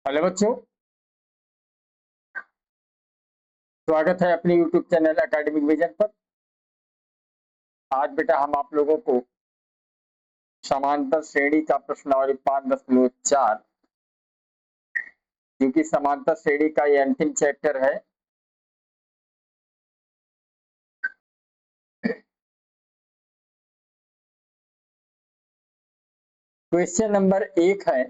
Hello बच्चों, स्वागत है अपने YouTube चैनल एकेडमिक विजन पर। आज बेटा हम आप लोगों को समांतर श्रेणी का प्रश्नावली 5.4 क्योंकि समांतर श्रेणी का ये अंतिम चैप्टर है। क्वेश्चन नंबर 1 है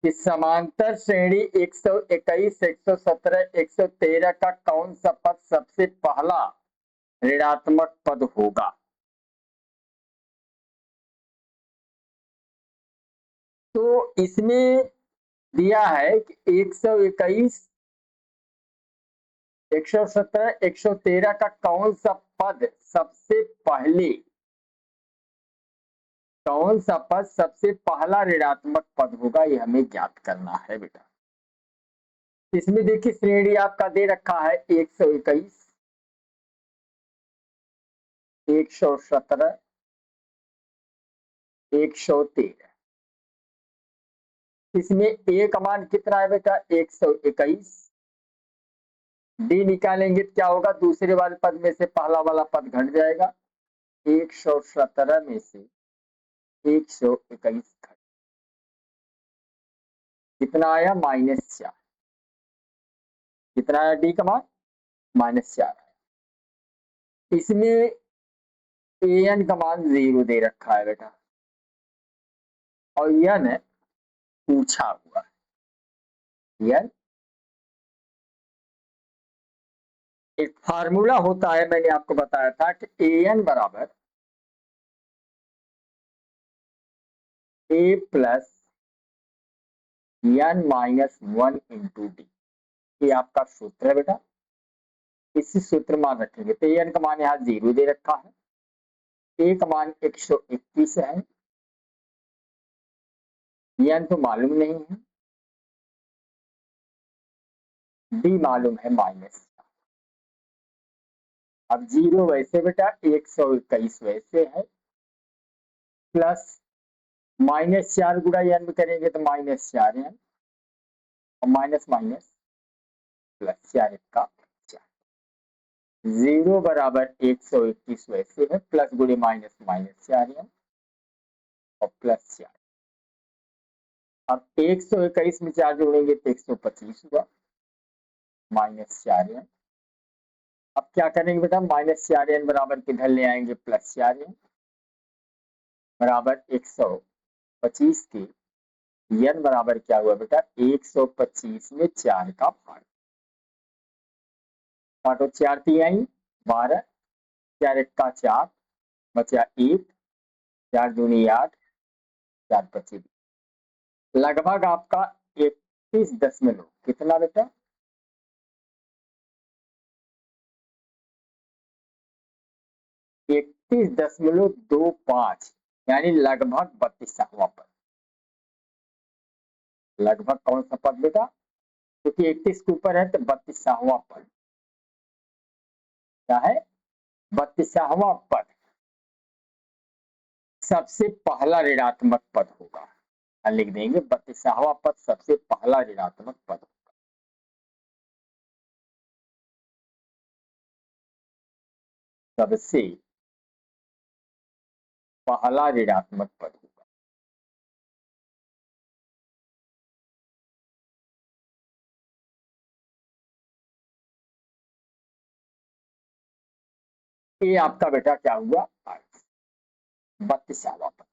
कि समांतर श्रेणी 121, 117, 113 का कौन सा पद सबसे पहला ऋणात्मक पद होगा। तो इसमें दिया है कि 121, 117, 113 का कौन सा पद सबसे पहले, कौन सा पद सबसे पहला ऋणात्मक पद होगा, ये हमें ज्ञात करना है बेटा। इसमें देखिए श्रेणी आपका दे रखा है 121, 117, 113। इसमें ए का मान कितना है बेटा, 121। डी निकालेंगे तो क्या होगा, दूसरे वाले पद में से पहला वाला पद घट जाएगा। 117 में से 121 घट, कितना आया, -4। कितना आया डी का मान, -4। इसमें एन का मान 0 दे रखा है बेटा, और यन पूछा हुआ है। यन एक फार्मूला होता है, मैंने आपको बताया था कि एन बराबर ए प्लस एन -1 इंटू डी। ये आपका सूत्र है बेटा, इसी सूत्र मान रखेंगे। तो एन का मान यहाँ 0 दे रखा है, ए का मान 121 है, एन तो मालूम नहीं है, डी मालूम है -। अब 0 वैसे बेटा, 121 वैसे है, प्लस -4 गुणा एन में करेंगे तो -4 एन, और माइनस माइनस प्लस 4 का 0 बराबर 121 वैसे है, प्लस गुणे माइनस -4 एन और प्लस 4। अब 121 में 4 जोड़ेंगे तो 125 हुआ, -4 एन। अब क्या करेंगे बेटा, -4 एन बराबर किधर ले आएंगे, +4 एन बराबर 125 के एन बराबर क्या हुआ बेटा, 125 में 4 का भाग। काटो, 4 3 12, 4 1 का 4 बचा 1, 4 दूनी 8, 4 25, लगभग आपका 31 दशमलव कितना बेटा, 31.25, यानी लगभग 32वां पद। लगभग कौन सा पद बेटा, क्योंकि 31 के ऊपर है तो 32वां पद क्या है, 32वां पद सबसे पहला ऋणात्मक पद होगा। लिख देंगे 32वां पद सबसे पहला ऋणात्मक पद होगा। सबसे पहला ऋणात्मक पद होगा। ये आपका बेटा क्या हुआ, 32वां पद।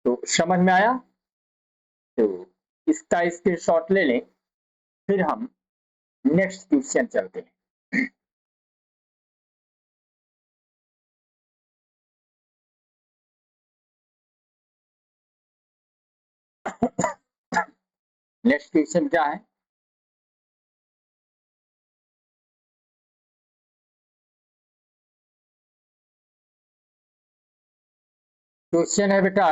तो समझ में आया, तो इसका स्क्रीनशॉट ले लें, फिर हम नेक्स्ट क्वेश्चन चलते हैं। नेक्स्ट क्वेश्चन क्या है, क्वेश्चन है बेटा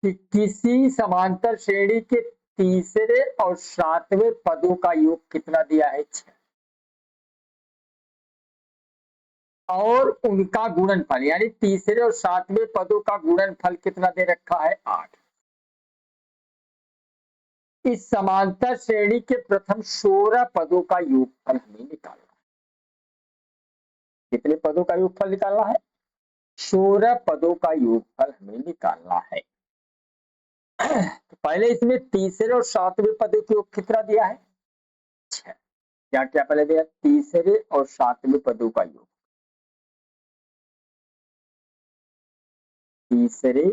कि किसी समांतर श्रेणी के तीसरे और सातवें पदों का योग कितना दिया है, 6। और उनका गुणनफल, यानी तीसरे और सातवें पदों का गुणनफल कितना दे रखा है? 8। इस समांतर श्रेणी के प्रथम 16 पदों का योगफल हमें निकालना है। कितने पदों का योगफल निकालना है? 16 पदों का योगफल हमें निकालना है। तो पहले इसमें तीसरे और सातवें पदों के योग कितना दिया है? 6। क्या क्या पहले दिया? तीसरे और सातवें पदों का योग। तीसरे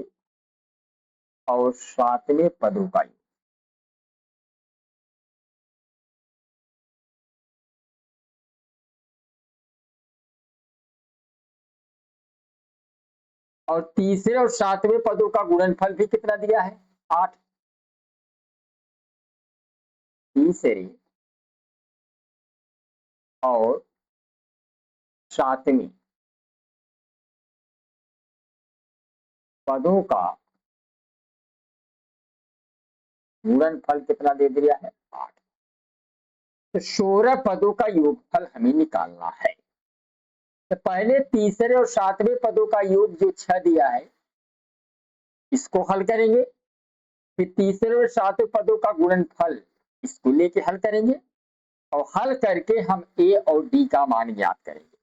और सातवें पदों का योग। और तीसरे और सातवें पदों का गुणनफल भी कितना दिया है? 8। तीसरे और सातवें पदों का गुणनफल कितना दे दिया है? 8। तो 16 पदों का योगफल हमें निकालना है। तो पहले तीसरे और सातवें पदों का योग जो 6 दिया है, इसको हल करेंगे। फिर तीसरे और सातवें पदों का गुणनफल, इसको लेके हल करेंगे। और हल करके हम ए और डी का मान ज्ञात करेंगे।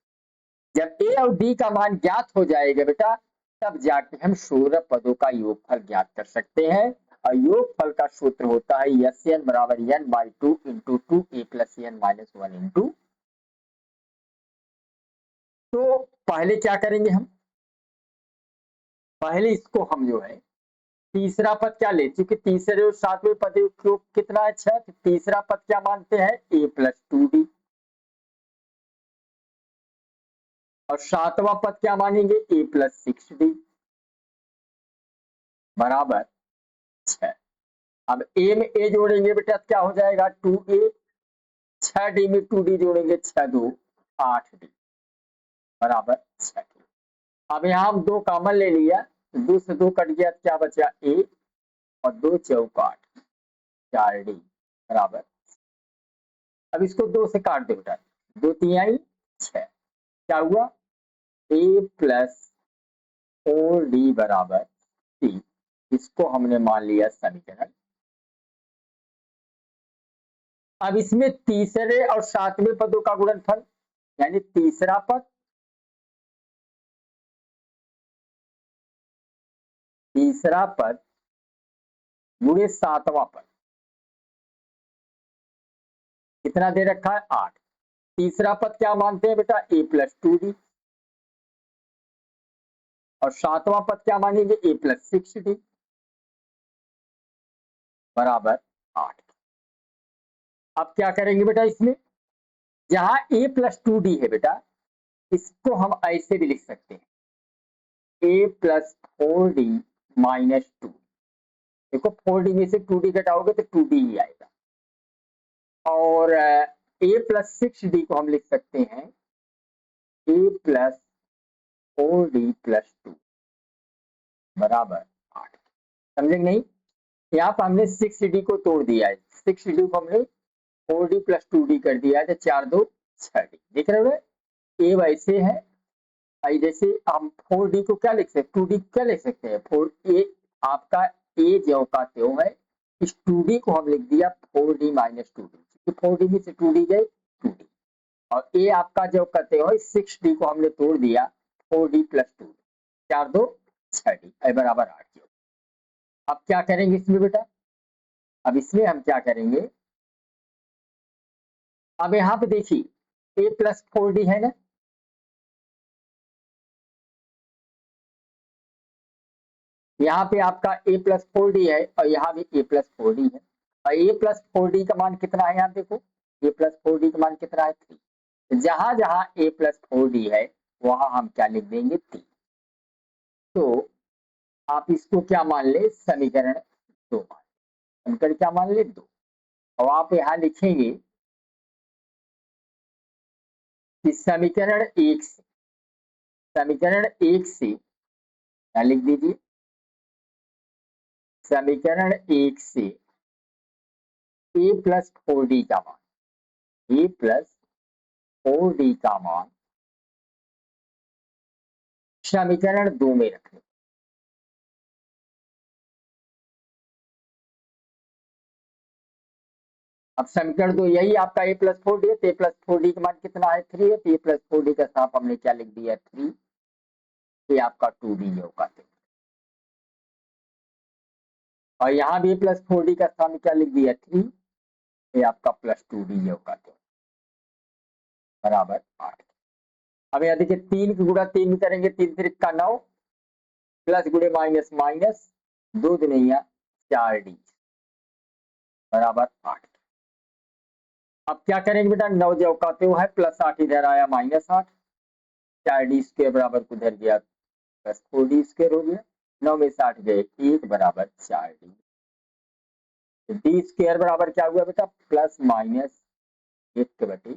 जब ए और डी का मान ज्ञात हो जाएगा बेटा, तब जाके हम 16 पदों का योगफल ज्ञात कर सकते हैं। और योगफल का सूत्र होता है एस एन बराबर n by 2 into 2 a plus n minus 1 into. तो पहले क्या करेंगे हम? पहले इसको हम जो है तीसरा पद क्या ले, चूंकि तीसरे और सातवें पद को कितना है? 6। तो तीसरा पद क्या मानते हैं? ए प्लस 2d। और सातवां पद क्या मानेंगे? ए प्लस 6d बराबर 6। अब ए में ए जोड़ेंगे बेटा, क्या हो जाएगा? 2a। 6d में 2d जोड़ेंगे, 6 2 8d बराबर 6। अब यहाँ हम 2 कॉमन ले लिया, 2 से 2 कट गया, क्या बचा? a। और 2 चौका 8, 4d बराबर। अब इसको 2 से काट दो बेटा, 2 तिहाई 6। क्या हुआ? a प्लस 4d बराबर 3। इसको हमने मान लिया समीकरण। अब इसमें तीसरे और सातवें पदों का गुणनफल, यानी तीसरा पद, तीसरा पद गुणे सातवां पद, कितना दे रखा है? 8। तीसरा पद क्या मानते हैं बेटा? ए प्लस 2d। और सातवां पद क्या मानेंगे? ए प्लस 6d बराबर 8। अब क्या करेंगे बेटा? इसमें जहां ए प्लस 2d है बेटा, इसको हम ऐसे भी लिख सकते हैं, ए प्लस 4d माइनस 2। देखो 4d में से 2d घटाओगे तो 2d ही आएगा। और ए प्लस 6d को हम लिख सकते हैं ए प्लस 4d प्लस 2 बराबर 8। समझेंगे नहीं? यहाँ पर हमने 6d को तोड़ दिया है, 6d को हमने 4d प्लस 2d कर दिया है, तो 4 2 6d। देख रहे हो? ए वैसे है, जैसे हम 4d को क्या लिख सकते हैं? 2d क्या लिख सकते हैं? 4 ए आपका ए जो का त्यों है, इस 2d को हम लिख दिया 4d माइनस 2d। 4d में से 2d गए 2d। और ए आपका जो कहते हो 6d को हमने तोड़ दिया 4d प्लस 2d, 4 2 6d बराबर 8। अब क्या करेंगे इसमें बेटा? अब इसमें हम क्या करेंगे? अब यहाँ पे देखिए ए प्लस 4d है ना, यहाँ पे आपका ए प्लस 4d है और यहाँ भी ए प्लस 4d है। और ए प्लस 4d का मान कितना है? यहाँ देखो ए प्लस 4d का मान कितना है? 3। जहां जहां ए प्लस 4d है वहां हम क्या लिख देंगे? 3। तो आप इसको क्या मान ले? समीकरण 2 मान, समीकरण क्या मान ले? 2। और आप यहाँ लिखेंगे कि समीकरण 1 से, समीकरण 1 से क्या लिख दीजिए? समीकरण 1 से ए प्लस 4d का मान, ए प्लस 4d का मान समीकरण 2 में रखें। अब समीकरण 2 यही आपका a प्लस 4d है, तो a प्लस 4d का मान कितना है 3 है, तो a प्लस 4d का स्थान हमने क्या लिख दिया 3, ये आपका 2d होगा। और यहाँ भी प्लस 4d का स्थान क्या लिख दिया 3, ये आपका प्लस 2d होगा बराबर 8। अब यदि देखिए 3 की गुणा 3 करेंगे, 3 3 9 प्लस गुणे माइनस माइनस 2 दुनिया 4d बराबर 8। अब क्या करेंगे बेटा, 9 जो कहते हो है प्लस 8 इधर आया माइनस 8, 4d स्क्वायर बराबर उधर गया प्लस 4d स्क्वायर हो गया, 9 में से 8 गए 1 बराबर 4d। डी स्क्वायर बराबर क्या हुआ बेटा, प्लस माइनस 1 बटे,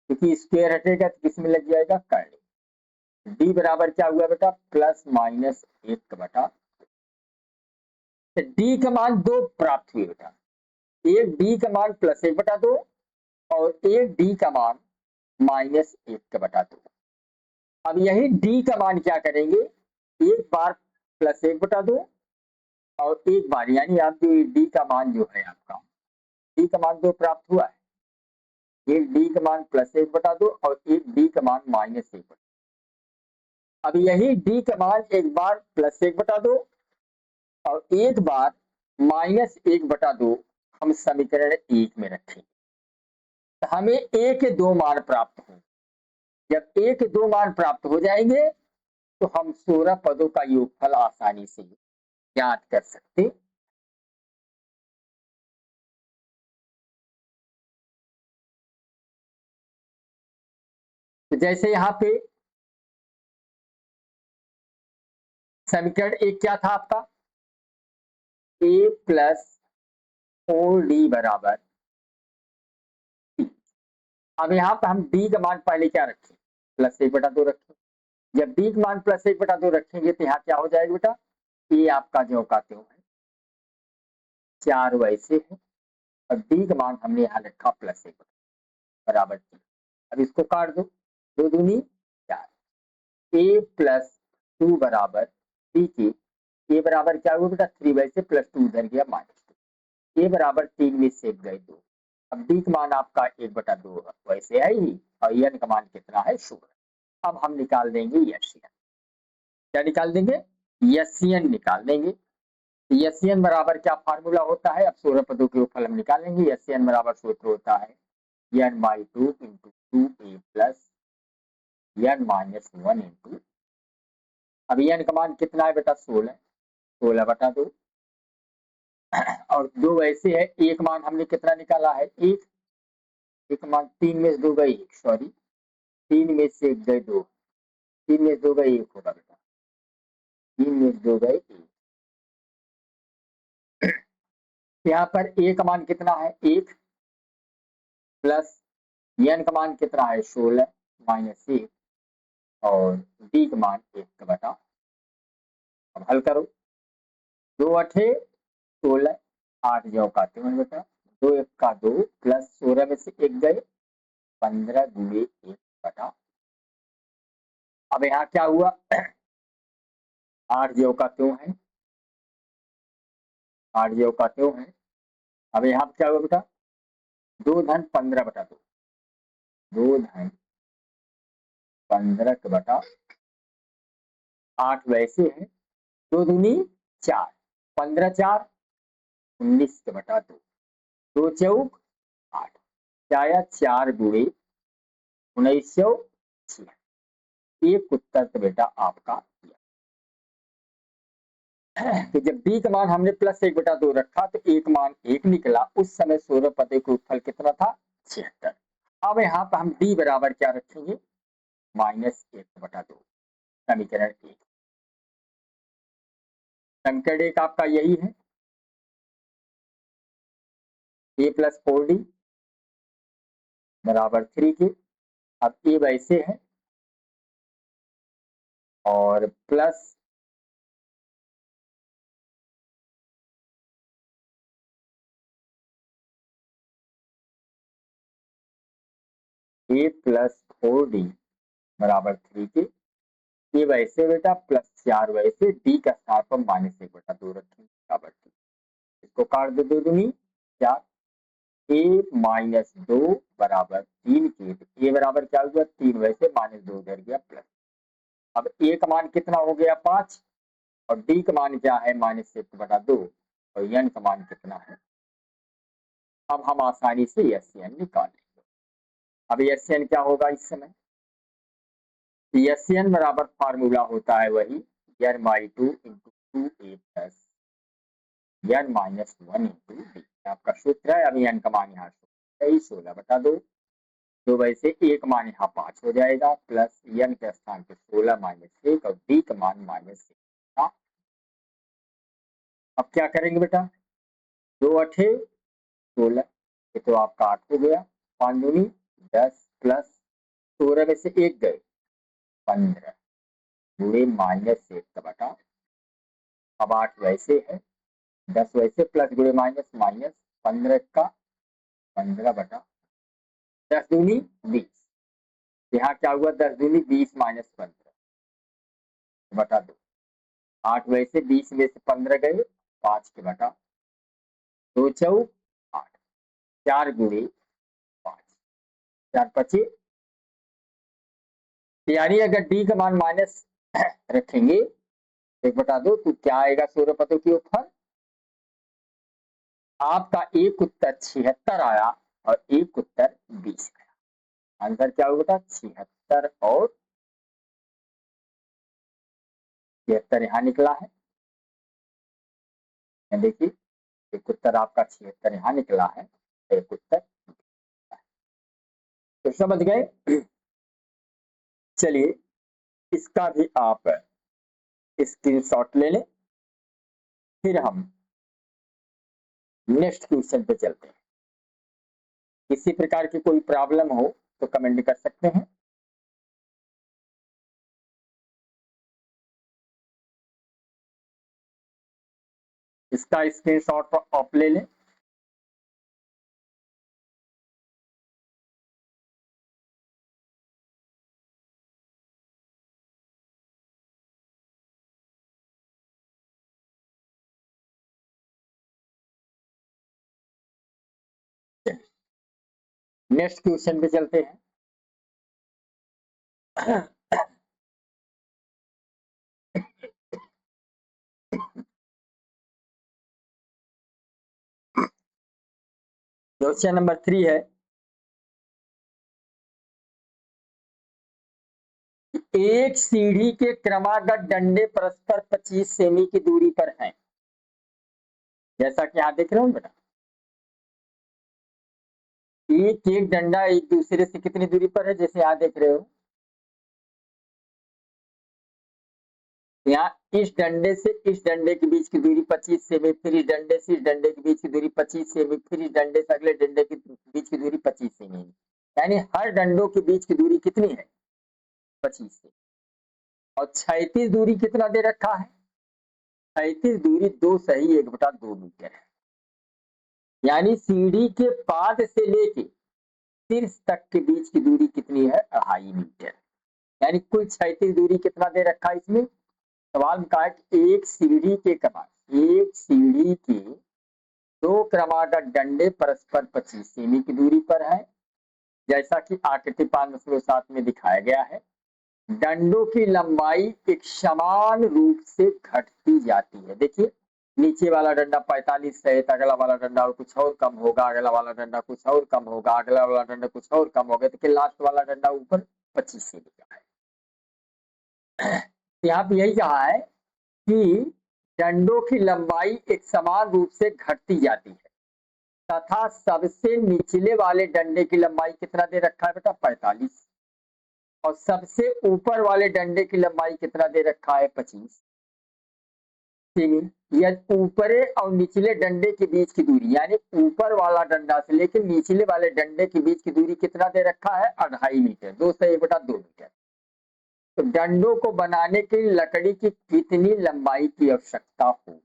क्योंकि स्क्वायर हटेगा तो किस में लग जाएगा कर्ण। डी बराबर क्या हुआ बेटा, प्लस माइनस 1 बटा, डी का मान 2 प्राप्त हुए बेटा, एक डी का मान प्लस 1 बटा 2 और एक डी का मान माइनस 1 बटा 2। अब यही डी का मान क्या करेंगे, एक बार प्लस 1 बटा 2 और एक बार, यानी आप जो डी का मान जो है आपका, डी का मान 2 प्राप्त हुआ है, एक डी का मान प्लस 1 बटा 2 और एक डी का मान माइनस 1 बटा। अब यही डी का मान एक बार प्लस 1 बटा 2 और एक बार माइनस 1 बटा 2 हम समीकरण 1 में रखेंगे, तो हमें ए के 2 मान प्राप्त होंगे। जब ए के 2 मान प्राप्त हो जाएंगे तो हम 16 पदों का योगफल आसानी से ज्ञात कर सकते। तो जैसे यहाँ पे समीकरण 1 क्या था आपका, a प्लस 4d बराबर, अब यहाँ पे हम d का मान पहले क्या रखें, प्लस 1 बटा 2 रखें। जब d का मान प्लस 1 बटा 2 रखेंगे तो यहाँ क्या हो जाएगा बेटा, ये आपका जो कहते हो 4 वैसे है और d का मान हमने यहाँ रखा प्लस 1 बराबर 3। अब इसको काट दो, 2 दूनी 4, a प्लस 2 बराबर b के, a बराबर क्या हुआ बेटा 3 वैसे प्लस 2 उधर गया माइनस 2, a बराबर 3 में से गए 2। अब d का मान आपका 1 बटा 2 वैसे है ही और n का मान कितना है 16। अब हम निकाल देंगे यसियन, क्या निकाल देंगे, यसियन निकाल देंगे। यसियन बराबर क्या फार्मूला होता है, अब 16 पदों के फल हम निकालेंगे। यसियन बराबर सूत्र होता है n by 2 into 2a plus n minus 1 into, अब n का मान कितना है बेटा 16, 16 बटा 2 और 2 वैसे है, एक मान हमने कितना निकाला है 1, एक मान 3 में से 2 गए 1, सॉरी 3 में से 1 गए 2, 3 में से 2 गए 1 होगा बेटा, 3 में से 2 गए 1। यहाँ पर a का मान कितना है 1 प्लस n का मान कितना है 16 माइनस 1 और d का मान 1 बटा। अब हल करो, 2 अठे 16, 8 जो काटे हैं बेटा, 2 1 का 2 प्लस 16 में से 1 गए 15 गुणे 1 बटा। अब यहाँ क्या हुआ 8 जो का क्यों है, 8 जो का क्यों है। अब यहाँ क्या हुआ बेटा 2 धन 15 बटा 2, 2 धन 15 बटा 8 वैसे है, 2 दूनी 4, 15 4 19 बटा 2, 2 चौक 8, क्या आया 4 गुणे 1906, एक उत्तर तो बेटा आपका। तो जब b का मान हमने प्लस 1 बटा 2 रखा तो एक मान 1 निकला, उस समय 16 पदे का उत्फल कितना था 76। अब यहाँ पर हम d बराबर क्या रखेंगे माइनस 1 बटा 2, समीकरण 1, समीकरण 1 आपका यही है a प्लस 4d बराबर 3 के। अब a वैसे है और प्लस a प्लस 4d बराबर 3 के ये वैसे बेटा प्लस 4 वैसे, डी का स्थान पर -1/2 रखेंगे। इसको काट दो, 2 दूनी 4, a-2 बराबर 3 के, तो a बराबर क्या हुआ 3 वैसे, -2 उधर गया प्लस। अब a का मान कितना हो गया 5, और d का मान क्या है -1/2, और n का मान कितना है। अब हम आसानी से SN निकाल लेंगे। अब SN क्या होगा इस समय, SN बराबर फार्मूला होता है वही n/2 × 2a plus n-1 × d, आपका सूत्र है। अभी n का मान यहाँ 16/2, तो वैसे a का मान यहाँ 5 हो जाएगा, प्लस n के स्थान पे 16-1 और d का मान -1। अब क्या करेंगे बेटा, 2 8 16, ये तो आपका 8 हो गया, 5 दूनी 10 प्लस 16 में से 1 गए 15 गुणे -1/, अब 8 वैसे है, 10 वैसे प्लस गुणे माइनस, 15 का 15/, 10 दूनी 20, यहाँ क्या हुआ 10 दूनी 20 -15/2, 8 वैसे 20 में से 15 गए 5 के बटा 2 चौ 8, 4 गुणे 5, 4 25, यानी अगर डी का मान माइनस रखेंगे 1/2 तो क्या आएगा 16 पतों के ऊपर, आपका एक उत्तर 76 आया और एक उत्तर 20 आया। आंसर क्या होगा 76 और 76 यहाँ निकला है। देखिए एक उत्तर आपका 76 यहाँ निकला है, एक उत्तर, तो समझ गए। चलिए इसका भी आप स्क्रीनशॉट ले लें, फिर हम नेक्स्ट क्वेश्चन पे चलते हैं। किसी प्रकार की कोई प्रॉब्लम हो तो कमेंट कर सकते हैं। इसका स्क्रीनशॉट आप ले लें। नेक्स्ट क्वेश्चन पे चलते हैं। क्वेश्चन नंबर 3 है, एक सीढ़ी के क्रमागत डंडे परस्पर 25 सेमी की दूरी पर हैं। जैसा कि आप देख रहे हो बेटा, एक एक डंडा एक दूसरे से कितनी दूरी पर है, जैसे आप देख रहे हो यहाँ इस डंडे से इस डंडे के बीच की दूरी 25 सेमी, फिर इस डंडे से इस डंडे के बीच की दूरी 25 सेमी, फिर इस डंडे से अगले डंडे के बीच की दूरी 25 सेमी, यानी हर डंडों के बीच की दूरी कितनी है 25 से। और 36 दूरी कितना दे रखा है, 36 दूरी 2 सही 1/2 मीटर है, यानी सीढ़ी के पाद से लेके शीर्ष तक के बीच की दूरी कितनी है 2.5 मीटर, यानी कुल 36 दूरी कितना दे रखा है इसमें। सवाल में कहा कि एक सीढ़ी के दो क्रमागत डंडे परस्पर 25 सेमी की दूरी पर है, जैसा कि आकृति 5.7 में दिखाया गया है। डंडों की लंबाई एक समान रूप से घटती जाती है। देखिए नीचे वाला डंडा 45 है, अगला वाला डंडा कुछ और कम होगा, अगला वाला डंडा कुछ और कम होगा, अगला वाला डंडा कुछ और कम होगा, तो लास्ट वाला डंडा ऊपर 25 सेमी का है। यहाँ पे यही कहा है कि डंडों की लंबाई एक समान रूप से घटती जाती है तथा सबसे निचले वाले डंडे की लंबाई कितना दे रखा है बेटा 45, और सबसे ऊपर वाले डंडे की लंबाई कितना दे रखा है 25 सेमी। या ऊपरे और निचले डंडे के बीच की दूरी, यानी ऊपर वाला डंडा से लेकर निचले वाले डंडे के बीच की दूरी कितना दे रखा है 2.5 मीटर, 2 से 1/2 मीटर। तो डंडों को बनाने के लिए लकड़ी की कितनी लंबाई की आवश्यकता होगी।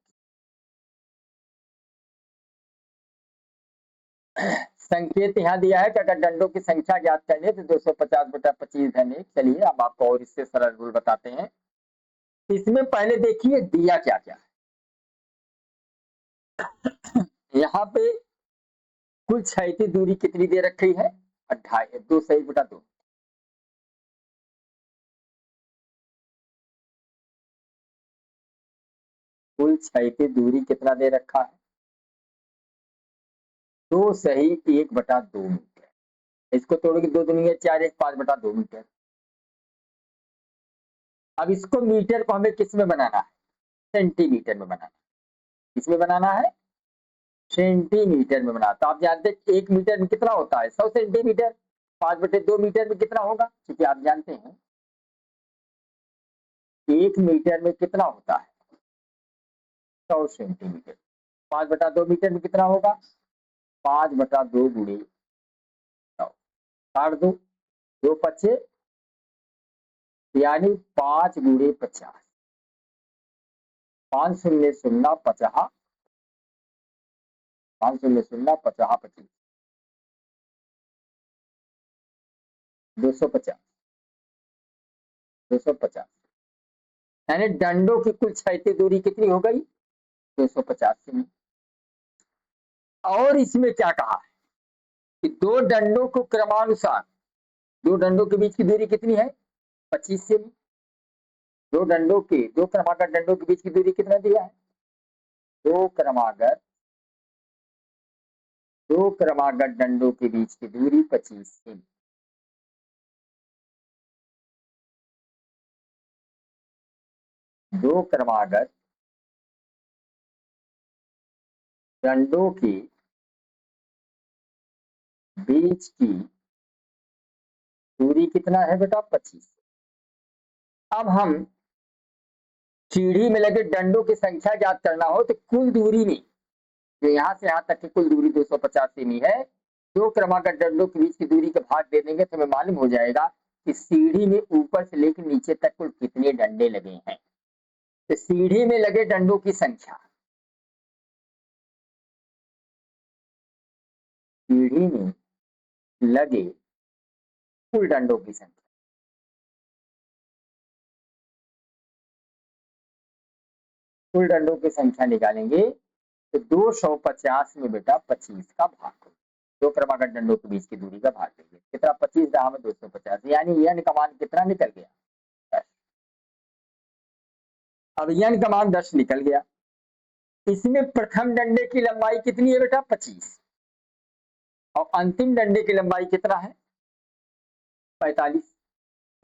संकेत यहाँ दिया है कि अगर डंडों की संख्या ज्ञात करनी है तो 250/25 धन 1। चलिए अब आपको और इससे सरल रूल बताते हैं। इसमें पहले देखिए दिया क्या क्या है। यहाँ पे कुल क्षैतिज दूरी कितनी दे रखी है? 2/2। कुल क्षैतिज दूरी कितना दे रखा है? 2/1/2 मीटर। इसको तोड़ोगे 2 दूनी 4, 1 5/2 मीटर। अब इसको मीटर को हमें किस में बनाना है? सेंटीमीटर में बनाना है। किसमें बनाना है? सेंटीमीटर में बनाना। तो आप जानते हैं 1 मीटर में कितना होता है? 100 सेंटीमीटर। 5/2 मीटर में कितना होगा? क्योंकि आप जानते हैं 1 मीटर में कितना होता है? 100 सेंटीमीटर। 5/2 मीटर में कितना होगा? 5/2 गुणे 100। काट दो, 2 पच्चे यानी 5 गुणे 50। 5 शून्य शून्य 50, 5 शून्य शून्य 50 25, 250। 250 यानी डंडों की कुल क्षैतिज दूरी कितनी हो गई? 250 सेमी। और इसमें क्या कहा है कि दो डंडों को क्रमानुसार, दो डंडों के बीच की दूरी कितनी है? 25 सेमी। दो क्रमागत डंडों के बीच की दूरी कितना दिया है? दो क्रमागत डंडों के बीच की दूरी 25 सेमी। दो क्रमागत डंडों के बीच की दूरी कितना है बेटा? 25। अब हम सीढ़ी में लगे डंडों की संख्या ज्ञात करना हो तो कुल दूरी में, जो यहाँ से यहाँ तक की कुल दूरी 250 सेमी है, दो क्रमागत डंडों के बीच की दूरी का भाग दे देंगे तो हमें मालूम हो जाएगा कि सीढ़ी में ऊपर से लेकर नीचे तक कुल कितने डंडे लगे हैं। तो सीढ़ी में लगे डंडों की संख्या, सीढ़ी में लगे कुल डंडों की संख्या, कुल डंडों की संख्या निकालेंगे तो 250 में बेटा 25 का भाग हो, दो क्रमागत डंडों के बीच की दूरी का भाग देंगे। कितना? 25 दाम में 250, यानी यन का मान कितना निकल गया? 10। अब यन का मान 10 निकल गया। इसमें प्रथम डंडे की लंबाई कितनी है बेटा? 25। और अंतिम डंडे की लंबाई कितना है? 45।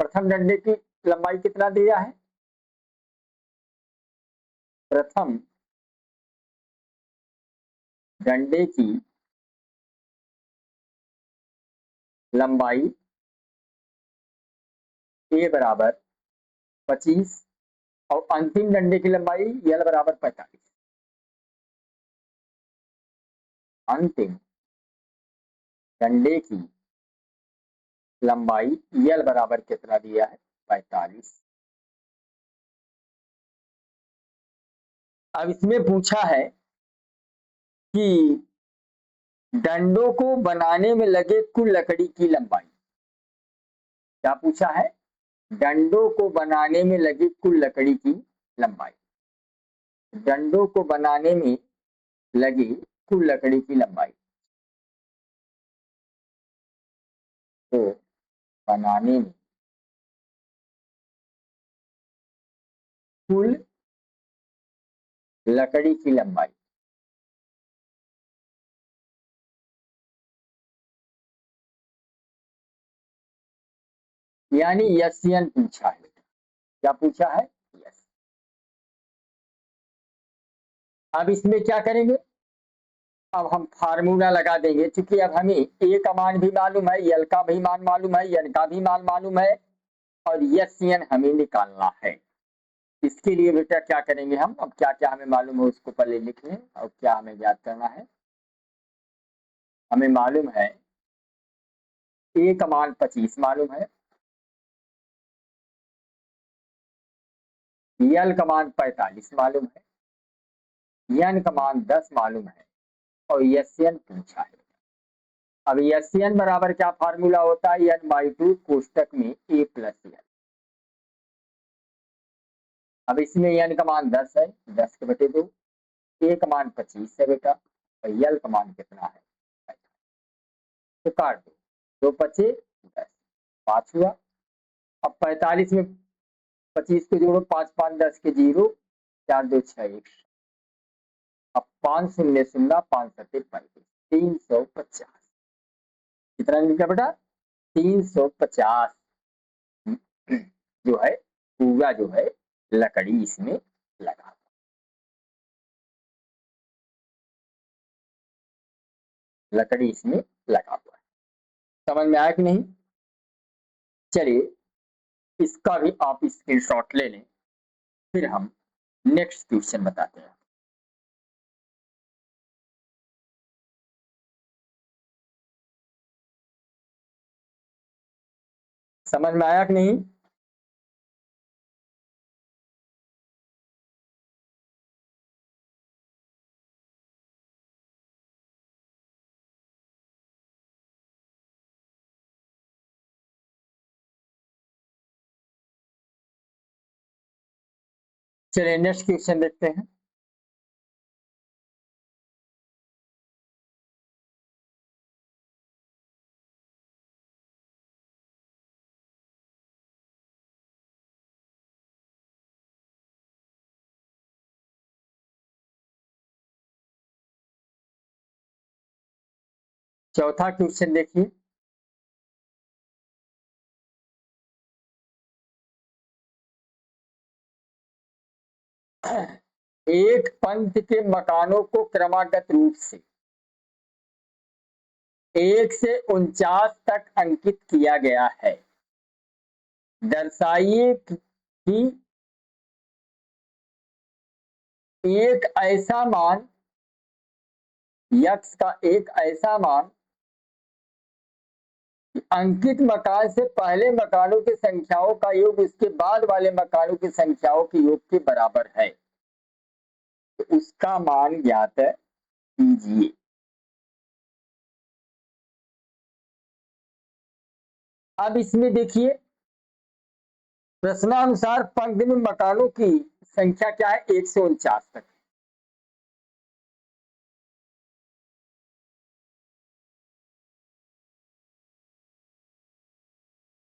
प्रथम डंडे की लंबाई कितना दिया है? प्रथम डंडे की लंबाई ए बराबर 25 और अंतिम डंडे की लंबाई यल बराबर 45। अंतिम डंडे की लंबाई यल बराबर कितना दिया है? 45। अब इसमें पूछा है कि डंडों को बनाने में लगे कुल लकड़ी की लंबाई। क्या पूछा है? डंडों को बनाने में लगी कुल लकड़ी की लंबाई। डंडों को बनाने में लगी कुल लकड़ी की लंबाई, तो बनाने में कुल लकड़ी की लंबाई यानी यसियन पूछा है। क्या पूछा है? यस। अब इसमें क्या करेंगे? अब हम फार्मूला लगा देंगे, क्योंकि अब हमें ए का मान भी मालूम है, यल का भी मान मालूम है, यन का भी मान मालूम है और यसियन हमें निकालना है। इसके लिए बेटा क्या करेंगे हम? अब क्या क्या हमें मालूम है उसको पहले लिख लें और क्या हमें याद करना है। हमें मालूम है ए का मान 25 मालूम है, यल का मान 45 मालूम है, यन का मान 10 मालूम है और यस यन पूछा है। अब एस एन बराबर क्या फार्मूला होता है, एन बाई टू कोष्टक में ए प्लस एन। अब इसमें एन का मान 10 है, 10 के बटे 2, ए का मान 25 है बेटा, और यल का मान कितना है, तो काट दो, 2 पचे 10, 5 हुआ। अब 45 में 25 को जोड़ो, 5 5 10 के 0, 4 2 6 1। अब 5 शून्य शून्य 5 सत्ते 35, 350। कितना निकला बेटा, 350 जो है पूरा जो है लकड़ी इसमें लगा, लकड़ी इसमें लगा हुआ है। समझ में आया कि नहीं? चलिए इसका भी आप स्क्रीनशॉट ले लें, फिर हम नेक्स्ट क्वेश्चन बताते हैं। समझ में आया कि नहीं? चलिए नेक्स्ट क्वेश्चन देखते हैं। चौथा क्वेश्चन देखिए, एक पंथ के मकानों को क्रमागत रूप से 1 से 49 तक अंकित किया गया है। दर्शाइए कि एक ऐसा मान, यक्स का एक ऐसा मान अंकित मकान से पहले मकानों की संख्याओं का योग उसके बाद वाले मकानों की संख्याओं के योग के बराबर है, तो उसका मान ज्ञात कीजिए। अब इसमें देखिए प्रश्नानुसार पंक्ति में मकानों की संख्या क्या है, 1 से 49 तक।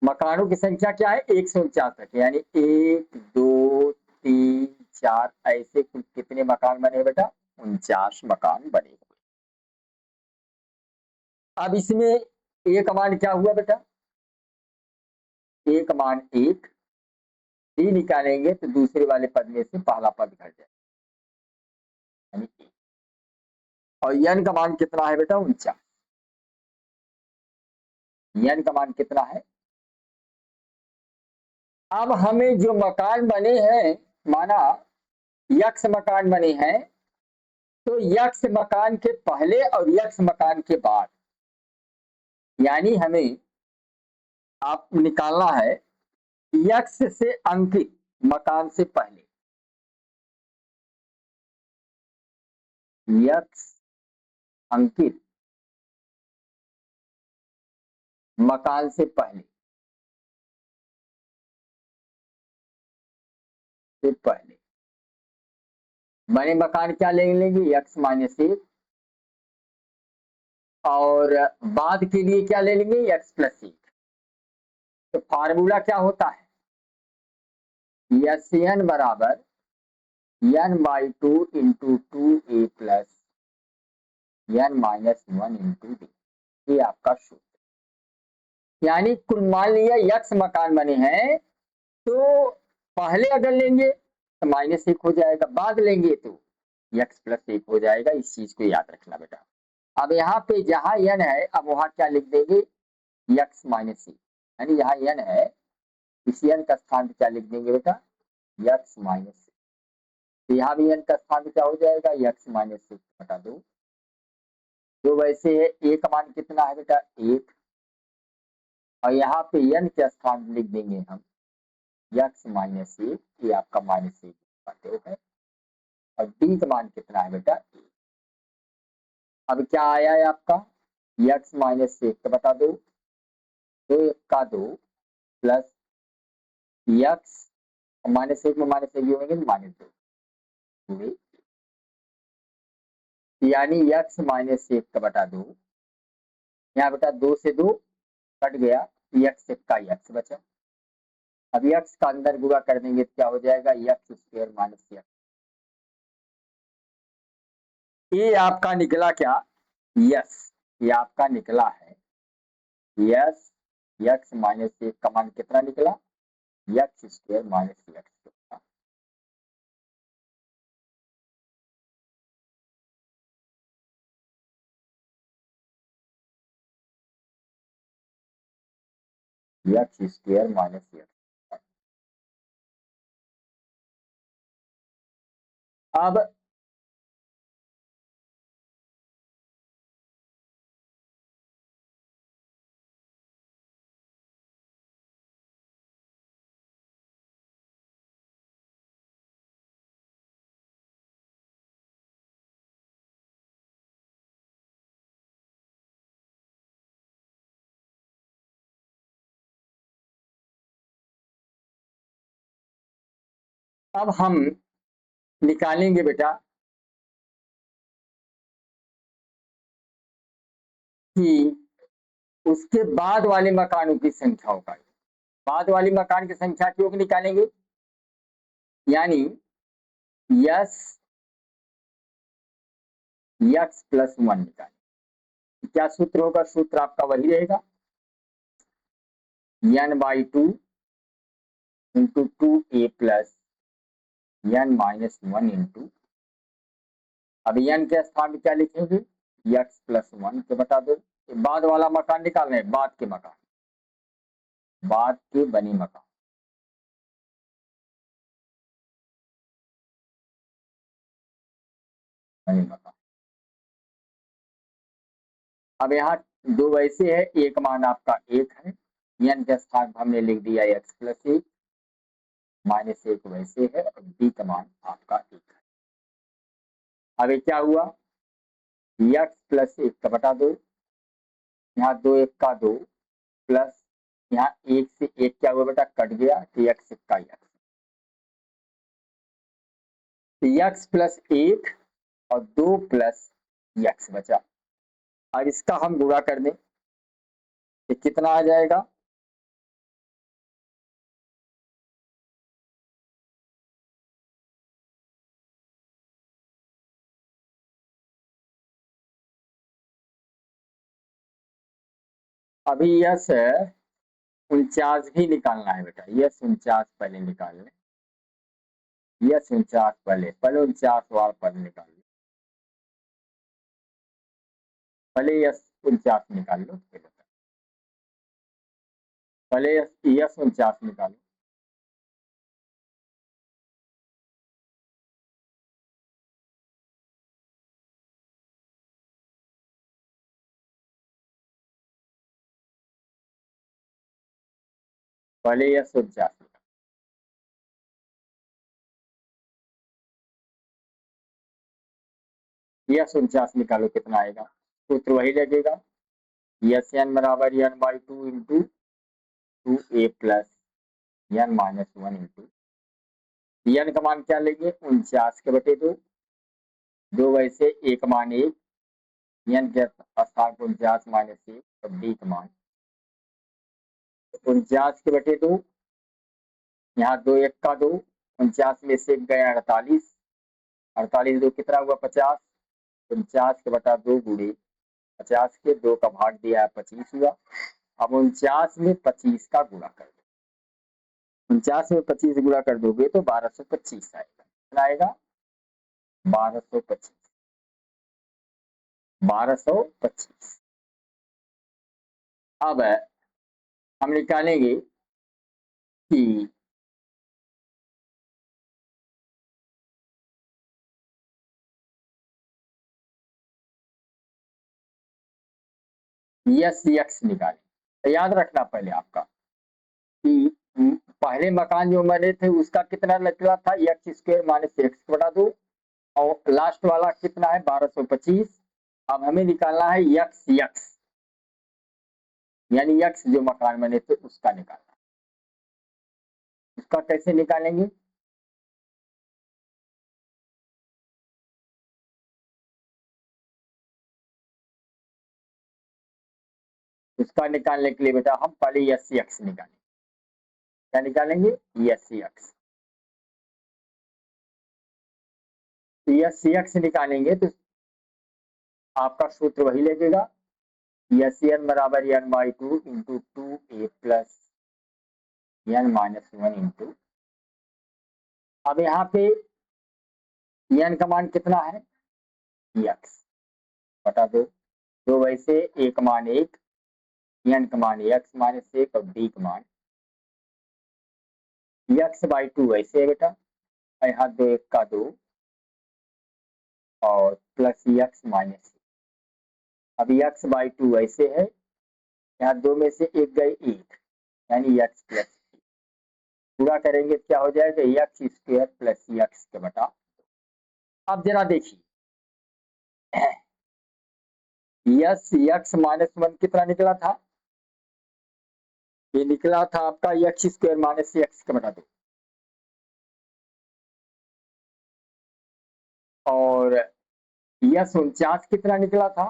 मकानों की संख्या क्या है, 1 से 49 तक, यानी 1 2 3 4 ऐसे कुल कितने मकान बने बेटा, 49 मकान बने हुए। अब इसमें ए का मान क्या हुआ बेटा, ए का मान 1, डी निकालेंगे तो दूसरे वाले पद में से पहला पद घट जाए, यानी ए। और यन का मान कितना है बेटा, 49। यन का मान कितना है। अब हमें जो मकान बने हैं, माना यक्स मकान बने हैं, तो यक्स मकान के पहले और यक्स मकान के बाद, यानी हमें आप निकालना है यक्स से अंकित मकान से पहले, यक्स अंकित मकान से पहले, बने मकान क्या ले लेंगे, यक्स माइनस 1, और बाद के लिए क्या ले लेंगे, यक्स प्लस 1। तो फार्मूला क्या होता है, एस एन बराबर n by 2 into 2 a plus n minus 1 into d, ये आपका सूत्र। यानी कुल मान लिया यक्स मकान बने हैं, तो पहले अगर लेंगे तो -1 हो जाएगा, बाद लेंगे तो यक्स प्लस 1 हो जाएगा। इस चीज को याद रखना बेटा। अब यहाँ पे जहां एन है, अब वहां क्या लिख देंगे, यक्स माइनस 1, यानी यहाँ एन है, इस एन का स्थान क्या लिख देंगे बेटा, यक्स माइनस 1। तो यहाँ भी एन का स्थान क्या हो जाएगा, यक्स माइनस 1 बटा 2। तो वैसे है ए का मान कितना है बेटा, 1, और यहाँ पे एन के स्थान लिख देंगे हम यक्स माइनस 1, ये आपका -1 बटा 2 है, और डी का मान कितना है बेटा, 1। अब क्या आया है आपका, यक्स माइनस एक का बटा दो, दो एक का दो प्लस यक्स माइनस एक में माइनस एक होंगे माइनस दो, यानी यक्स माइनस एक का बटा दो, यहाँ बेटा दो से दो कट गया, यक्स एक का यक्स बचा। अब यक्स का अंदर गुणा कर देंगे क्या हो जाएगा, यक्स स्क्वायर माइनस यक्स। ये आपका निकला क्या, यस, ये आपका निकला है यस, यक्स माइनस एक का मान कितना निकला, x square minus x. X square minus x. अब हम निकालेंगे बेटा कि उसके बाद वाले मकानों की संख्याओं का, बाद वाली मकान की संख्या क्यों निकालेंगे, यानी यस यक्स प्लस वन निकालेंगे। क्या सूत्र होगा, सूत्र आपका वही रहेगा, n by two into two a plus n minus one into, अब n के स्थान में क्या लिखेंगे, यक्स प्लस वन के बटा दो। बाद वाला मकान निकाल रहे हैं, बाद के मकान, बाद के बनी मकान, बनी मकान। अब यहाँ दो वैसे है, एक मान आपका एक है, n के स्थान पर हमने लिख दिया एक्स प्लस एक, माइनस एक वैसे है, और b का मान आपका एक है। अब ये क्या हुआ, यक्स प्लस एक का बटा दो, यहाँ दो एक का दो प्लस यहाँ एक से एक क्या हुआ बेटा कट गया, तो यक्स का यक्स, तो यक्स प्लस एक और दो प्लस यक्स बचा। अब इसका हम गुणा कर दें, तो कितना आ जाएगा, अभी यस 49 भी निकालना है बेटा, यस 49 पहले निकाल लें, यस 49 पहले 49 वार पहले निकाल लो, पहले यस 49 निकाल लो, पहले यस 49 निकालो, पहले यस 49, यस 49 निकालो कितना आएगा, सूत्र वही लगेगा, यस एन बराबर n by two into two a plus n minus one into, n का मान क्या लेंगे 49 के बटे दो, दो वैसे एक मान एक, एन के स्थान 49 माइनस एक, और डी का मान 49 के बटे दो, यहाँ दो एक का दो, 49 में से एक गया 48, 48 दो कितना हुआ 50, 49 के बटा दो गुणे 50 के दो का भाग दिया है 25 हुआ। अब 49 में 25 का गुणा कर दो, 49 में 25 गुणा कर दोगे तो 1225 आएगा, कितना आएगा 1225, 1225। अब हम निकालेंगे कि यस यक्स निकालें, तो याद रखना पहले आपका कि पहले मकान जो बने थे उसका कितना निकला था, एक्स स्क्वायर माइनस एक्स बटा दो, और लास्ट वाला कितना है 1225। अब हमें निकालना है यक्स यक्स, यानी यक्स जो मकान बने थे उसका निकालना। उसका कैसे निकालेंगे? उसका निकालने के लिए बेटा हम पहले यस यक्स निकालेंगे। क्या निकालेंगे? Yes x. यस यक्स निकालेंगे तो आपका सूत्र वही लगेगा, यस एन बराबर n by two into two a plus n minus one into. अब यहाँ पे एन का मान कितना है? यक्स बटा दो। तो वैसे ए का मान एक, एन का मान एक्स माइनस एक और बी का मान यक्स बाई टू वैसे है बेटा, यहाँ दो एक का दो और प्लस यक्स माइनस। अब यक्स बाई टू ऐसे है, यहाँ दो में से एक गए एक, यानी यक्स प्लस पूरा करेंगे क्या हो जाएगा? यक्स स्क्वायर प्लस यक्स के बटा। अब जरा देखिए, यस यक्स माइनस वन कितना निकला था? ये निकला था आपका यक्स स्क्वायर माइनस यक्स के बटा दो। और यस 49 कितना निकला था?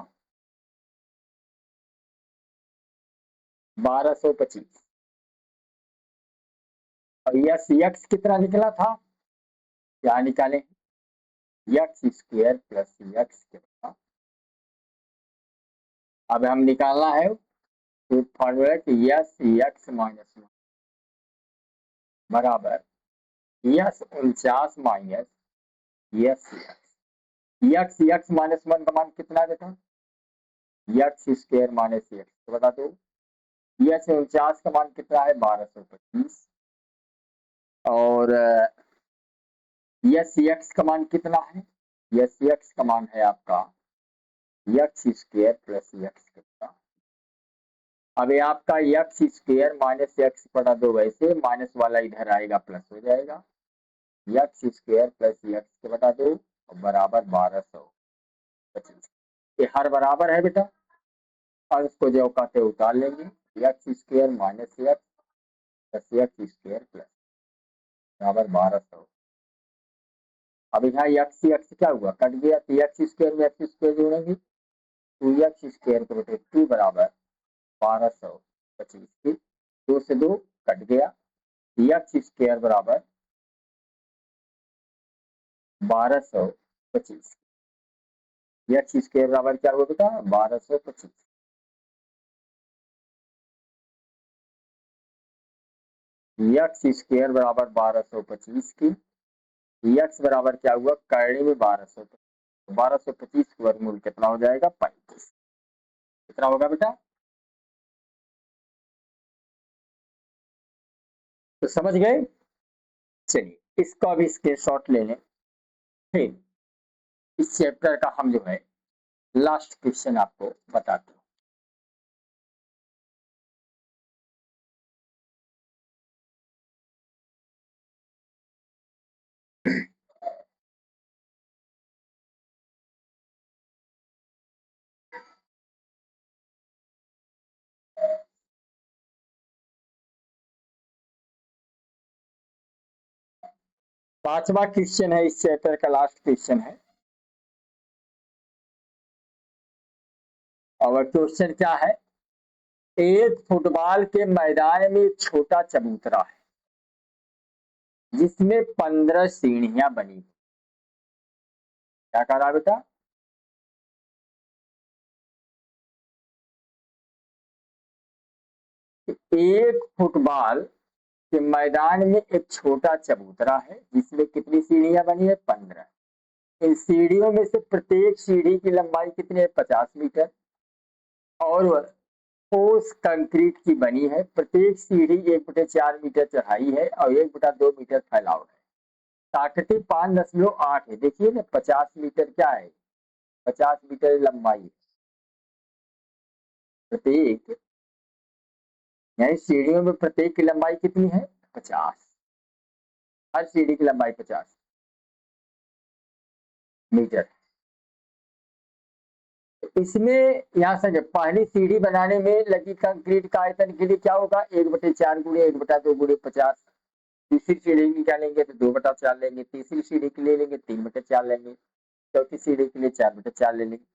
1225। और यस यक्स कितना निकला था? क्या निकालें? यक्स स्क्वायर प्लस यक्स के बटा। अब हम निकालना है तो formula S x minus one बराबर S 49 minus S x x minus one का मान कितना है बेटा? यक्स स्क्वायर माइनस यक्स तो बता दो। यस 49 का मान कितना है? 1225। और यस यक्स का मान कितना है? यस यक्स का मान है आपका यक्स स्क्वायर प्लस यक्स का। अब ये आपका यक्स स्क्वायर माइनस यक्स बटा दो, वैसे माइनस वाला इधर आएगा प्लस हो जाएगा, यक्स स्क्वायर प्लस यक्स के बटा दो बराबर 1225। ये हर बराबर है बेटा, और इसको जो कहते उतार लेंगे, x square minus x plus x square plus बराबर 1200। अब यहाँ यक्स यक्स क्या हुआ? कट गया, तो यक्स स्क्वायर में एक्स स्क्वायर जोड़ेंगे, टू यक्स स्क्वायर के बटे टू बराबर 1225 की दो से दो कट गया, यक्स स्क्वायर बराबर 1225। यक्स स्क्वायर बराबर क्या हुआ बेटा? 1225। यक्स स्क्वायर बराबर 1225 की यक्स बराबर क्या हुआ? करने में 1200, 1225 वर्गमूल कितना हो जाएगा? 35। कितना होगा बेटा? तो समझ गए? चलिए इसका भी स्क्रीनशॉट ले लें। फिर इस चैप्टर का हम जो है लास्ट क्वेश्चन आपको बताते हैं। पांचवा क्वेश्चन है इस चैप्टर का, लास्ट क्वेश्चन है। और क्वेश्चन क्या है? एक फुटबॉल के मैदान में एक छोटा चबूतरा है जिसमें 15 सीढ़ियां बनी। क्या कह रहा बेटा? एक फुटबॉल के मैदान में एक छोटा चबूतरा है जिसमें कितनी सीढ़ियां बनी है? 15। इन सीढ़ियों में से प्रत्येक सीढ़ी की लंबाई कितनी है? 50 मीटर। और वह ठोस कंक्रीट की बनी है, प्रत्येक सीढ़ी 1/4 मीटर चढ़ाई है और 1/2 मीटर फैलाव है। ताकती 5.8 है। देखिए ना, 50 मीटर क्या है? 50 मीटर लंबाई है प्रत्येक, यानी सीढ़ियों में प्रत्येक की लंबाई कितनी है? 50। हर सीढ़ी की लंबाई 50 मीटर। इसमें यहाँ से पहली सीढ़ी बनाने में लगी कंक्रीट का आयतन के लिए क्या होगा, 1/4 गुणे 1/2 गुणे 50। दूसरी सीढ़ी निकालेंगे तो 2/4 लेंगे, तीसरी सीढ़ी के लिए लेंगे 3/4 लेंगे, चौथी सीढ़ी के लिए 4/4 ले लेंगे।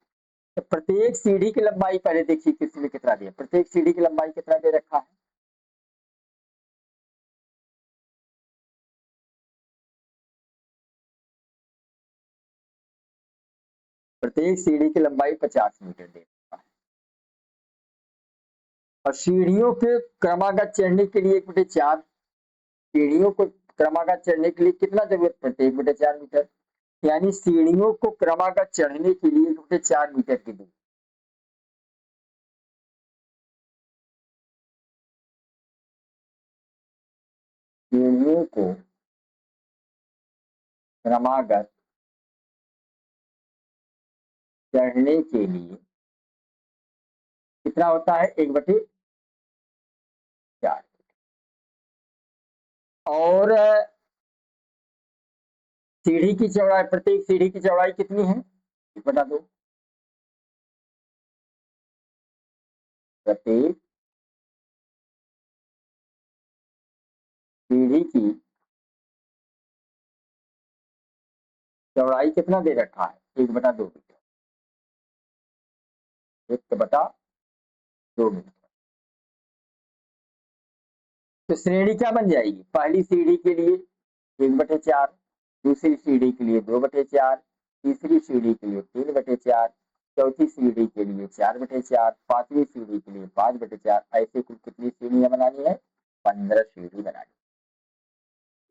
तो प्रत्येक सीढ़ी की लंबाई पहले देखिए किसी में कितना दिया, प्रत्येक सीढ़ी की लंबाई कितना दे रखा है, प्रत्येक सीढ़ी की लंबाई 50 मीटर दे रखा है। और सीढ़ियों के क्रमागत चढ़ने के लिए 1/4, सीढ़ियों को क्रमागत चढ़ने के लिए कितना जरूरत पड़ती है, 1/4 मीटर। यानी सीढ़ियों को क्रमागत चढ़ने के लिए 1/4 मीटर की दूरी, सीढ़ियों को क्रमागत चढ़ने के लिए कितना होता है, 1/4। और सीढ़ी की चौड़ाई, प्रत्येक सीढ़ी की चौड़ाई कितनी है, बता दो। प्रत्येक सीढ़ी की चौड़ाई कितना दे रखा है, 1/2 मीटर, 1/2 मीटर। तो श्रेणी क्या बन जाएगी, पहली सीढ़ी के लिए 1/4, दूसरी सीढ़ी के लिए 2/4, तीसरी सीढ़ी के लिए 3/4, चौथी सीढ़ी के लिए 4/4, पांचवी सीढ़ी के लिए 5/4। ऐसे कुल कितनी सीढ़ियां बनानी है, 15 सीढ़ी बनानी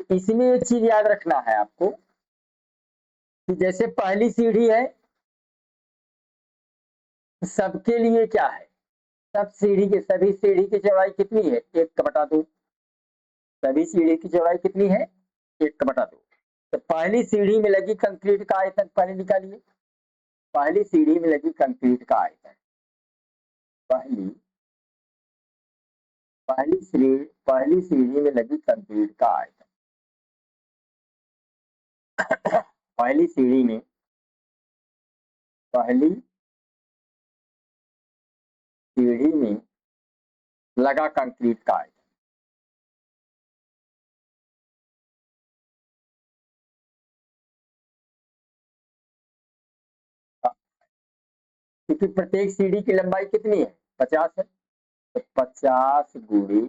है। इसमें एक चीज याद रखना है आपको कि जैसे पहली सीढ़ी है, सबके लिए क्या है, सभी सीढ़ी की चौड़ाई कितनी है, 1/2। सभी सीढ़ी की चौड़ाई कितनी है, 1/2। तो पहली सीढ़ी में लगी कंक्रीट का आयतन पहले निकालिए, पहली सीढ़ी में लगी कंक्रीट का आयतन, पहली पहली सीढ़ी में लगी कंक्रीट का आयतन, पहली सीढ़ी में पहली सीढ़ी में लगा कंक्रीट का आयतन, क्योंकि प्रत्येक सीढ़ी की लंबाई कितनी है, 50 है। तो 50 गुणे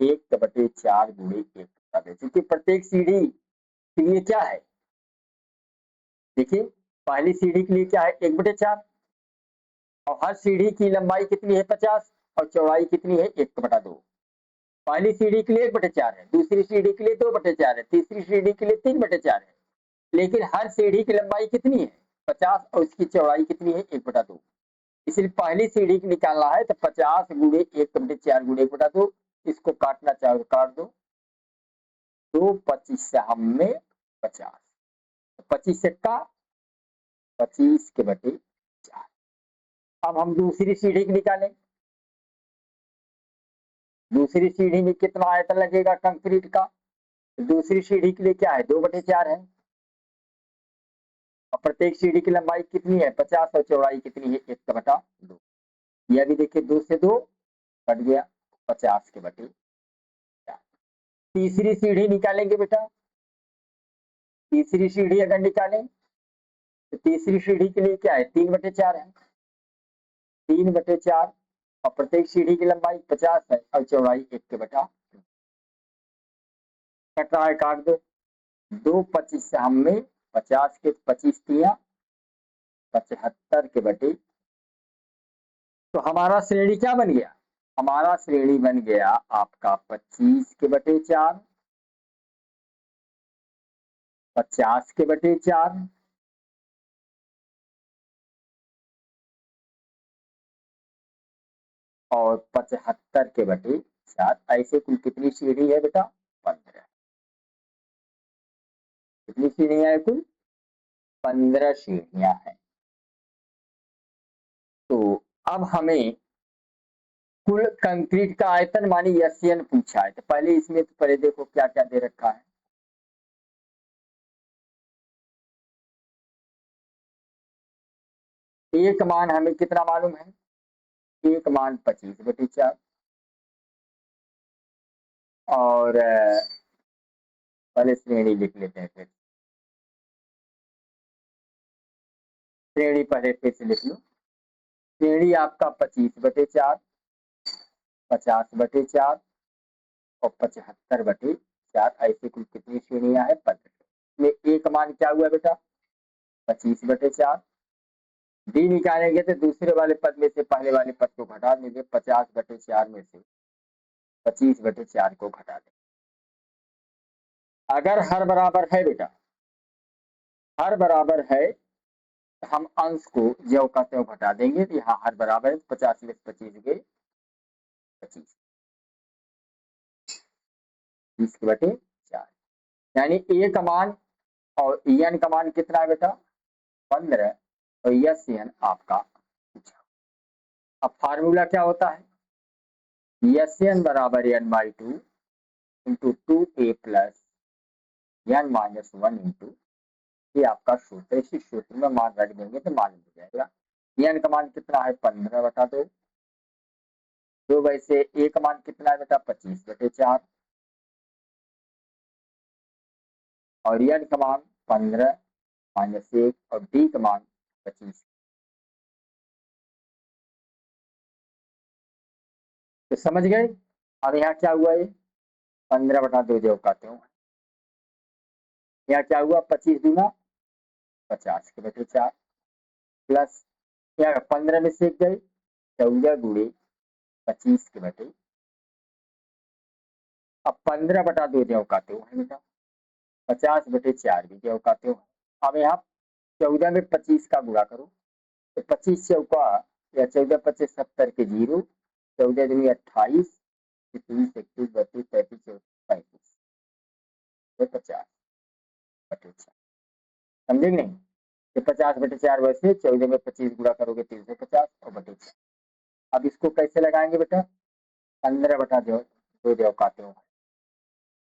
1/4 गुणे 1, क्योंकि प्रत्येक सीढ़ी के लिए क्या है, देखिए पहली सीढ़ी के लिए क्या है, 1/4, और हर सीढ़ी की लंबाई कितनी है, 50, और चौड़ाई कितनी है, 1/2। पहली सीढ़ी के लिए 1/4 है, दूसरी सीढ़ी के लिए 2/4 है, तीसरी सीढ़ी के लिए 3/4 है, लेकिन हर सीढ़ी की लंबाई कितनी है, 50, और उसकी चौड़ाई कितनी है, 1/2। इसलिए पहली सीढ़ी की निकालना है तो 50 गुणे 1/4 गुणे 1/2, इसको काटना चाहो तो काट दो, 2 25 से हम में 50, 25 से का 25/4। अब हम दूसरी सीढ़ी की निकालें, दूसरी सीढ़ी में कितना आयतन लगेगा कंक्रीट का, दूसरी सीढ़ी के लिए क्या है, 2/4 है, और प्रत्येक सीढ़ी की लंबाई कितनी है, 50, और चौड़ाई कितनी है, 1/2। यह भी देखिए 2 से 2 कट गया, 50/4। तीसरी सीढ़ी निकालेंगे बेटा, तीसरी सीढ़ी अगर निकालें तो तीसरी सीढ़ी के लिए क्या है, 3/4 है, 3/4, और प्रत्येक सीढ़ी की लंबाई 50 है और चौड़ाई 1/2। कट रहा है, काट दो, 2 25 से हम में 50 के 25 दिया 75/। तो हमारा श्रेणी क्या बन गया, हमारा श्रेणी बन गया आपका 25/4, 50/4, और 75/4। ऐसे कुल कितनी सीढ़ी है बेटा, 15। कितनी सीढ़ियां है कुल, 15 सीढ़ियां हैं। तो अब हमें कुल कंक्रीट का आयतन मानी एसएन पूछा है, तो पहले इसमें तो पहले देखो क्या क्या दे रखा है, एक मान हमें कितना मालूम है, एक मान 25/4 और पहले श्रेणी लिख लेते हैं, फिर श्रेणी पहले फिर से लिख लो। श्रेणी आपका 25/4, 50/4 और 75/4, ऐसे कुल कितनी श्रेणियां है, 15 में एक मान क्या हुआ बेटा, 25/4। डी निकालेंगे तो दूसरे वाले पद में से पहले वाले पद को घटा देंगे, 50/4 में से 25/4 को घटा देंगे। अगर हर बराबर है बेटा, हर बराबर है तो हम अंश को ज्यों का त्यों घटा देंगे, तो यहाँ हर बराबर है, 50 में 25 गए 25, 20/4, यानी एक मान और एन का मान कितना है बेटा, 15 और यस एन आपका। अब फार्मूला क्या होता है, यस एन बराबर n by 2 into 2a plus n minus 1 into, ये आपका सूत्र, इसी सूत्र में मान रख देंगे तो मान मिल जाएगा। एन का मान कितना है, 15/2, तो वैसे ए का मान कितना है बेटा, 25/4 और एन का मान 15 माइनस 1 और डी का मान 25। तो समझ गए। अब यहाँ क्या हुआ, ये 15/2 जो कहते हो, यहाँ क्या हुआ, 25 दूना 50/4 प्लस यहाँ 15 में से गए 14 गुणे 25/, अब 15/2 जो कहते हो है बेटा, 50/4 भी जो कहते हो। अब यहाँ 14 में 25 का गुणा करो, तो 25 चौका या 14 25 70 के 0, 14 दूनी 28, 30 31 32 33 34 35, 50/4, समझे नहीं, ये 50/4 वैसे 14 में 25 गुणा करोगे 350 और 4। अब इसको कैसे लगाएंगे बेटा, 15/2 जो कहते हो।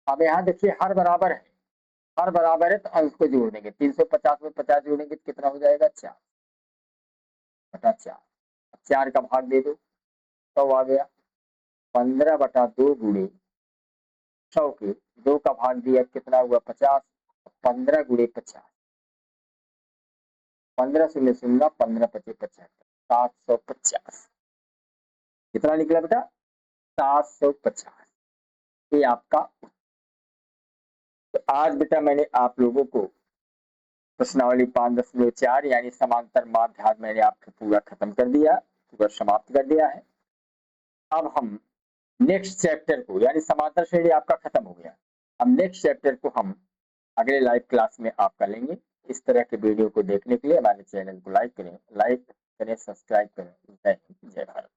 अब यहाँ देखिए हर बराबर है, हर बराबर है तो अंश को जोड़ देंगे, 350 में 50 जोड़ेंगे तो कितना हो जाएगा, 4/4, 4 का भाग दे दो तो आ गया 15/2 गुणे 100 के 2 का भाग दिया कितना हुआ, 50, 15 गुणे 50, 15 शून्य शून्य 15 पचे 75, 750, कितना निकला बेटा, 750, ये आपका। तो आज बेटा मैंने आप लोगों को प्रश्नावली 5.4 यानी समांतर माध्य मैंने आपको पूरा खत्म कर दिया, पूरा समाप्त कर दिया है। अब हम नेक्स्ट चैप्टर को, यानी समांतर श्रेणी आपका खत्म हो गया, अब नेक्स्ट चैप्टर को हम अगले लाइव क्लास में आपका लेंगे। इस तरह के वीडियो को देखने के लिए हमारे चैनल को लाइक करें, सब्सक्राइब करें। जय हिंद, जय भारत।